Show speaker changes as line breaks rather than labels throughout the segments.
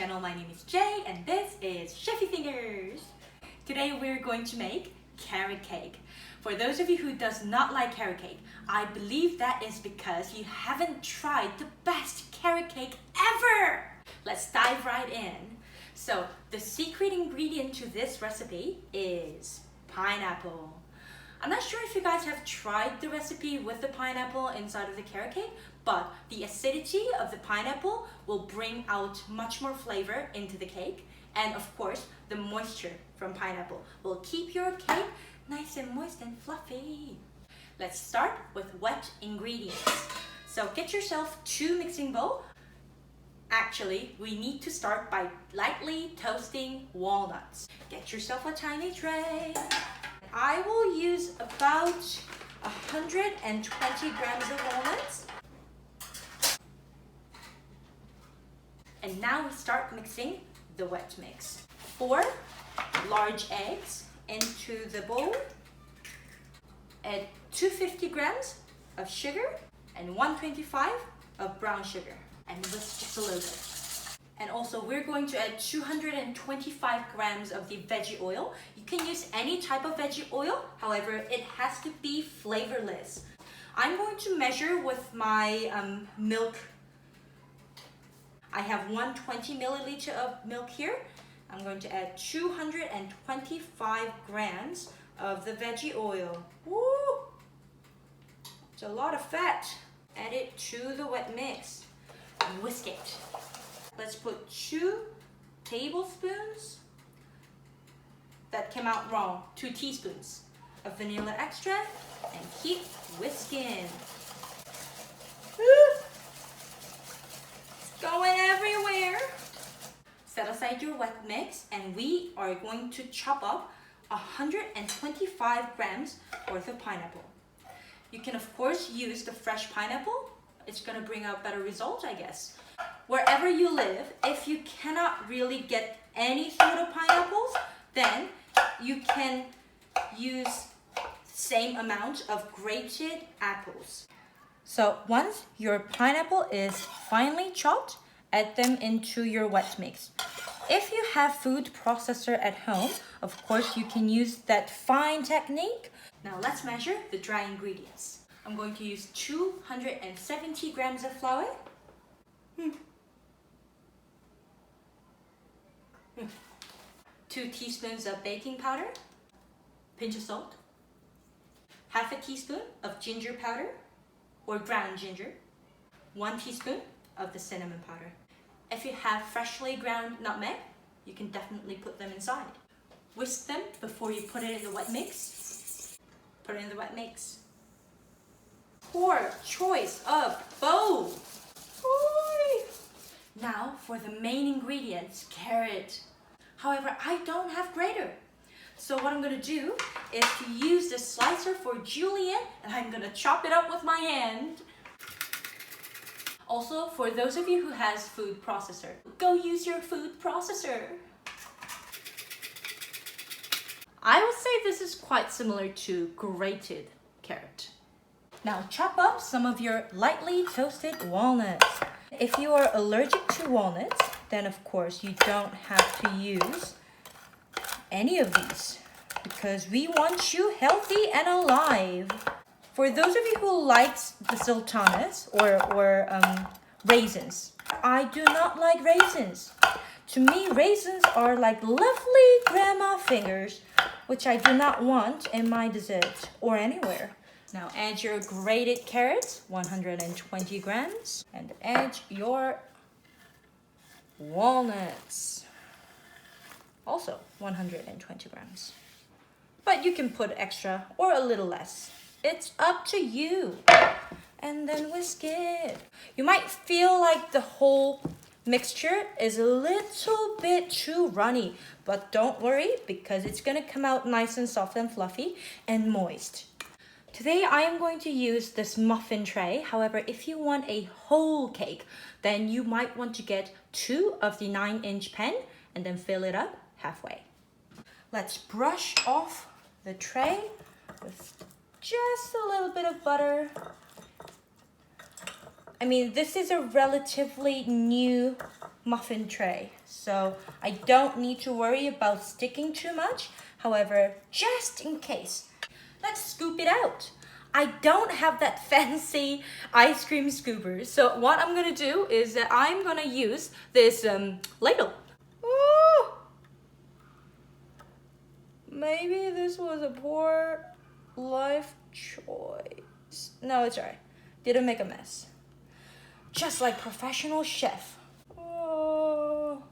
channel. My name is Jay and this is Chefy Fingers. Today we're going to make carrot cake. For those of you who does not like carrot cake, I believe that is because you haven't tried the best carrot cake ever. Let's dive right in. So the secret ingredient to this recipe is pineapple. I'm not sure if you guys have tried the recipe with the pineapple inside of the carrot cake, but the acidity of the pineapple will bring out much more flavor into the cake. And of course, the moisture from pineapple will keep your cake nice and moist and fluffy. Let's start with wet ingredients. So get yourself 2 mixing bowls. Actually, we need to start by lightly toasting walnuts. Get yourself a tiny tray. I will use about 120 grams of walnuts. And now we start mixing the wet mix. 4 large eggs into the bowl. Add 250 grams of sugar and 125 of brown sugar. And whisk just a little bit. And also we're going to add 225 grams of the veggie oil. You can use any type of veggie oil, however, it has to be flavorless. I'm going to measure with my milk. I have 120 milliliter of milk here. I'm going to add 225 grams of the veggie oil. Woo! It's a lot of fat. Add it to the wet mix. Whisk it. Let's put 2 tablespoons, that came out wrong, 2 teaspoons of vanilla extract and keep whisking. It's going everywhere. Set aside your wet mix and we are going to chop up 125 grams worth of pineapple. You can of course use the fresh pineapple. It's gonna bring out better results, I guess. Wherever you live, if you cannot really get any sort of pineapples, then you can use same amount of grated apples. So once your pineapple is finely chopped, add them into your wet mix. If you have food processor at home, of course you can use that fine technique. Now let's measure the dry ingredients. I'm going to use 270 grams of flour. 2 teaspoons of baking powder, pinch of salt, half a teaspoon of ginger powder or ground ginger, 1 teaspoon of the cinnamon powder. If you have freshly ground nutmeg, you can definitely put them inside. Whisk them before you put it in the wet mix. Put it in the wet mix. Poor choice of bowl. Now for the main ingredients, carrot. However, I don't have grater. So what I'm gonna do is to use the slicer for julienne and I'm gonna chop it up with my hand. Also, for those of you who has food processor, go use your food processor. I would say this is quite similar to grated carrot. Now chop up some of your lightly toasted walnuts. If you are allergic to walnuts, then of course you don't have to use any of these because we want you healthy and alive. For those of you who likes the sultanas or raisins, I do not like raisins. To me, raisins are like lovely grandma fingers, which I do not want in my dessert or anywhere. Now add your grated carrots, 120 grams, and add your walnuts, also 120 grams. But you can put extra or a little less. It's up to you. And then whisk it. You might feel like the whole mixture is a little bit too runny, but don't worry because it's gonna come out nice and soft and fluffy and moist. Today I am going to use this muffin tray. However, if you want a whole cake, then you might want to get 2 of the 9-inch pen and then fill it up halfway. Let's brush off the tray with just a little bit of butter. I mean, this is a relatively new muffin tray, so I don't need to worry about sticking too much. However, just in case, let's scoop it out. I don't have that fancy ice cream scooper, so what I'm gonna do is that I'm gonna use this ladle. Oh, maybe this was a poor life choice. No, it's alright. Didn't make a mess. Just like professional chef. Oh.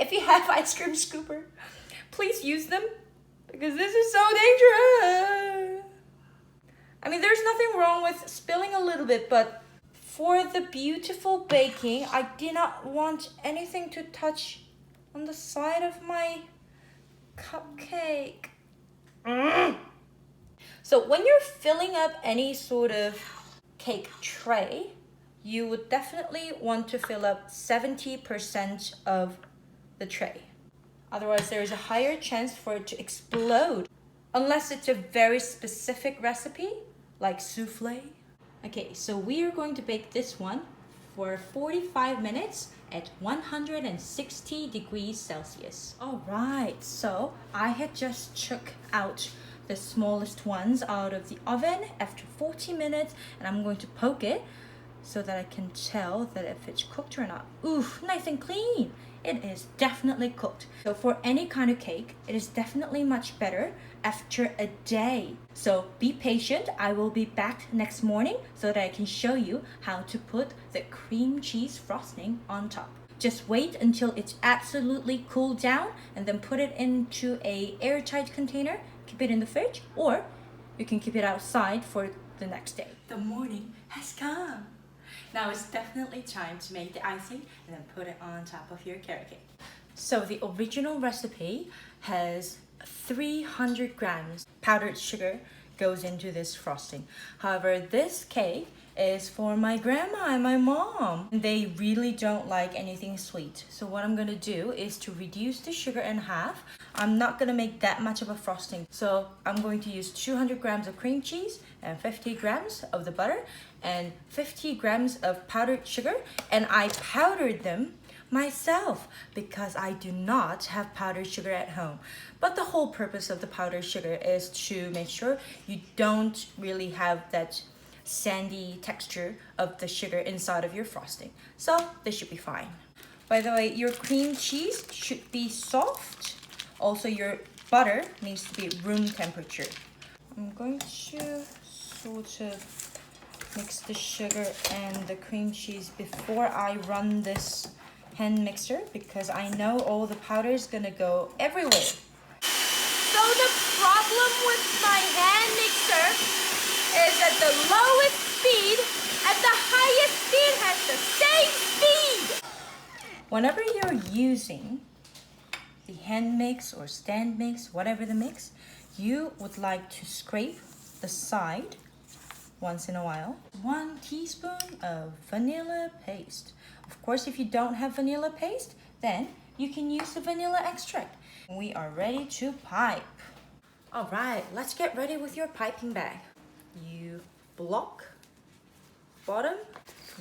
If you have ice cream scooper, please use them because this is so dangerous. I mean, there's nothing wrong with spilling a little bit, but for the beautiful baking, I did not want anything to touch on the side of my cupcake. So when you're filling up any sort of cake tray, you would definitely want to fill up 70% of the tray. Otherwise, there is a higher chance for it to explode, unless it's a very specific recipe, like souffle. Okay, so we are going to bake this one for 45 minutes at 160 degrees Celsius. All right, so I had just took out the smallest ones out of the oven after 40 minutes, and I'm going to poke it so that I can tell that if it's cooked or not. Oof, nice and clean. It is definitely cooked. So for any kind of cake, it is definitely much better after a day. So be patient. I will be back next morning so that I can show you how to put the cream cheese frosting on top. Just wait until it's absolutely cooled down and then put it into an airtight container. Keep it in the fridge, or you can keep it outside for the next day. The morning has come. Now it's definitely time to make the icing and then put it on top of your carrot cake. So the original recipe has 300 grams powdered sugar goes into this frosting. However, this cake is for my grandma and my mom. They really don't like anything sweet. So what I'm gonna do is to reduce the sugar in half. I'm not gonna make that much of a frosting. So I'm going to use 200 grams of cream cheese and 50 grams of the butter and 50 grams of powdered sugar. And I powdered them myself because I do not have powdered sugar at home. But the whole purpose of the powdered sugar is to make sure you don't really have that sandy texture of the sugar inside of your frosting. So this should be fine. By the way, your cream cheese should be soft. Also, your butter needs to be room temperature. I'm going to sort of mix the sugar and the cream cheese before I run this hand mixer because I know all the powder is gonna go everywhere. So the problem with my hand mixer is at the lowest speed and the highest speed has the same speed. Whenever you're using the hand mix or stand mix, whatever the mix, you would like to scrape the side once in a while. 1 teaspoon of vanilla paste. Of course, if you don't have vanilla paste, then you can use the vanilla extract. We are ready to pipe. All right, let's get ready with your piping bag. You block bottom,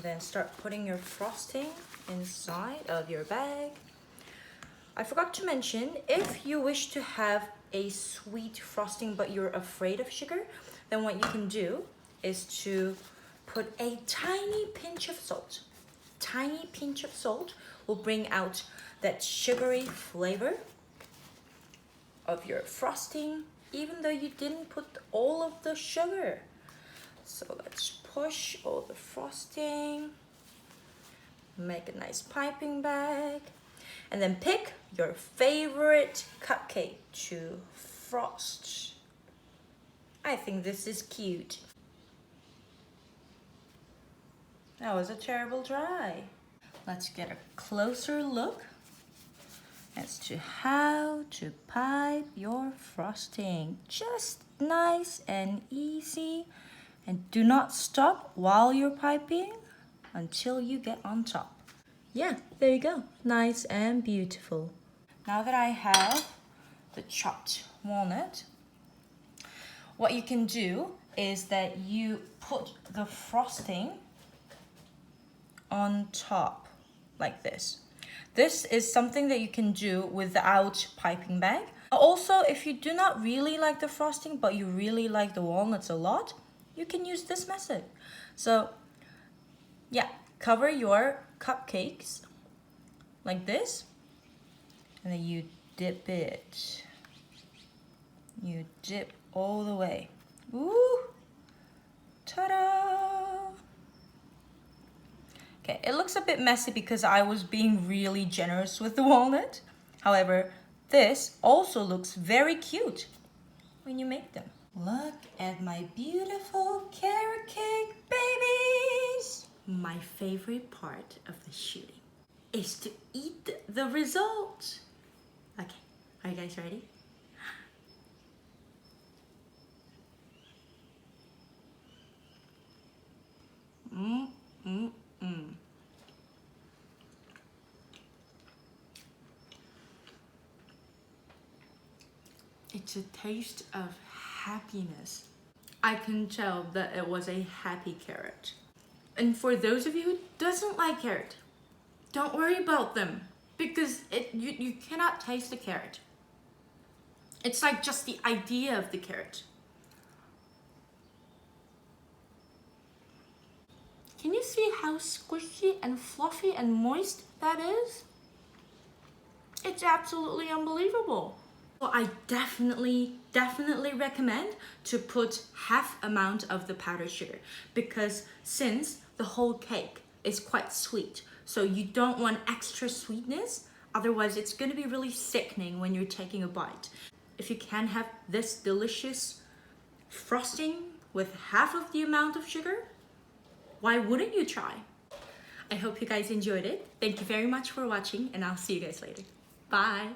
then start putting your frosting inside of your bag. I forgot to mention, if you wish to have a sweet frosting but you're afraid of sugar, then what you can do is to put a tiny pinch of salt. Tiny pinch of salt will bring out that sugary flavor of your frosting, even though you didn't put all of the sugar. So let's push all the frosting, make a nice piping bag, and then pick your favorite cupcake to frost. I think this is cute. That was a terrible try. Let's get a closer look as to how to pipe your frosting. Just nice and easy, and do not stop while you're piping until you get on top. Yeah, there you go. Nice and beautiful. Now that I have the chopped walnut, what you can do is that you put the frosting on top like this. This is something that you can do without piping bag. Also, if you do not really like the frosting, but you really like the walnuts a lot, you can use this method. So yeah, cover your cupcakes like this, and then you dip it. You dip all the way. Ooh, ta-da! Okay, it looks a bit messy because I was being really generous with the walnut. However, this also looks very cute when you make them. Look at my beautiful carrot cake babies! My favorite part of the shooting is to eat the result. Okay, are you guys ready? It's a taste of happiness. I can tell that it was a happy carrot. And for those of you who doesn't like carrot, don't worry about them because you cannot taste the carrot. It's like just the idea of the carrot. Can you see how squishy and fluffy and moist that is? It's absolutely unbelievable. Well, I definitely recommend to put half amount of the powdered sugar because since the whole cake is quite sweet, so you don't want extra sweetness, otherwise it's going to be really sickening when you're taking a bite. If you can have this delicious frosting with half of the amount of sugar, why wouldn't you try? I hope you guys enjoyed it. Thank you very much for watching, and I'll see you guys later. Bye!